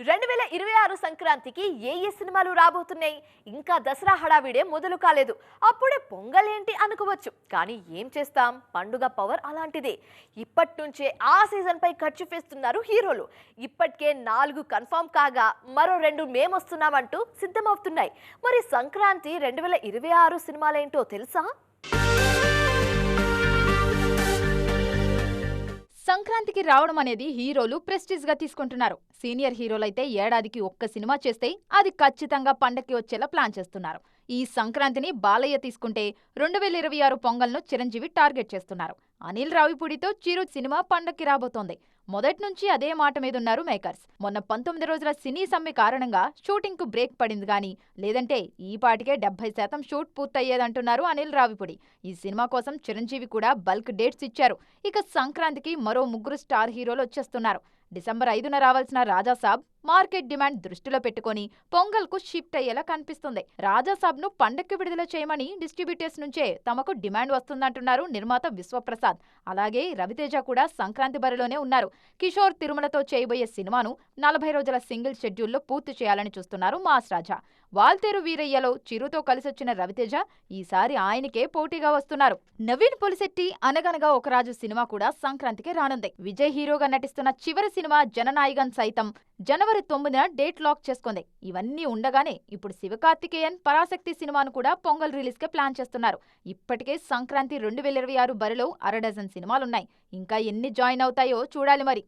2026 సంక్రాంతికి ఏ సినిమాలు రాబోతున్నాయి? ఇంకా దసరా హడావిడే మొదలు కాలేదు. అప్పుడే పొంగల్ ఏంటి అనుకోవచ్చు. కానీ ఏం చేస్తాం? పండుగ పవర్ అలాంటిదే. ఇప్పటి నుంచే ఆ సీజన్ పై ఖర్చు చేస్తున్నారు హీరోలు. ఇప్పటికే 4 కన్ఫర్మ్ కాగా మరో 2 మేమొస్తున్నామంటూ సిద్ధమవుతున్నాయి. మరి సంక్రాంతి 2026 సినిమాలేంటో తెలుసా? సంక్రాంతికి రావడం అనేది హీరోలు ప్రెస్టీజ్ గా తీసుకుంటున్నారు. సీనియర్ హీరోలైతే ఏడాదికి ఒక్క సినిమా చేస్తే అది ఖచ్చితంగా పండక్కి వచ్చేలా ప్లాన్ చేస్తున్నారు. ఈ సంక్రాంతిని బాలయ్య తీసుకుంటే 2026 పొంగల్ను చిరంజీవి టార్గెట్ చేస్తున్నారు. అనిల్ రావిపూడితో చిరు సినిమా పండక్కి రాబోతోంది. మొదటి నుంచి అదే మాట మీదున్నారు మేకర్స్. మొన్న 19 రోజుల సినీ సమ్మె కారణంగా షూటింగ్ కు బ్రేక్ పడింది గానీ లేదంటే ఈ పాటికే 70% షూట్ పూర్తయ్యేదంటున్నారు అనిల్ రావిపూడి. ఈ సినిమా కోసం చిరంజీవి కూడా బల్క్ డేట్స్ ఇచ్చారు. ఇక సంక్రాంతికి మరో 3 స్టార్ హీరోలు వచ్చేస్తున్నారు. డిసెంబర్ 5న రావాల్సిన రాజాసాబ్ మార్కెట్ డిమాండ్ దృష్టిలో పెట్టుకుని పొంగల్ కు షిఫ్ట్ అయ్యేలా కనిపిస్తుంది. రాజాసాబ్ ను పండక్కి విడుదల చేయమని డిస్ట్రిబ్యూటర్స్ నుంచే తమకు డిమాండ్ వస్తుందంటున్నారు నిర్మాత విశ్వప్రసాద్. అలాగే రవితేజ కూడా సంక్రాంతి బరిలోనే ఉన్నారు. కిషోర్ తిరుమలతో చేయబోయే సినిమాను 40 రోజుల సింగిల్ షెడ్యూల్లో పూర్తి చేయాలని చూస్తున్నారు మాస్ రాజా. వాల్తేరు వీరయ్యలో చిరుతో కలిసొచ్చిన రవితేజ ఈసారి ఆయనకే పోటీగా వస్తున్నారు. నవీన్ పొలిశెట్టి అనగనగా ఒక రాజు సినిమా కూడా సంక్రాంతికి రానుంది. విజయ్ హీరోగా నటిస్తున్న చివరి సినిమా జననాయగన్ సైతం జనవరి 9న డేట్ లాక్ చేసుకుంది. ఇవన్నీ ఉండగానే ఇప్పుడు శివకార్తికేయన్ పరాశక్తి సినిమాను కూడా పొంగల్ రిలీజ్ కే ప్లాన్ చేస్తున్నారు. ఇప్పటికే సంక్రాంతి 2026 బరిలో 1/2 డజన్ సినిమాలున్నాయి. ఇంకా ఎన్ని జాయిన్ అవుతాయో చూడాలి మరి.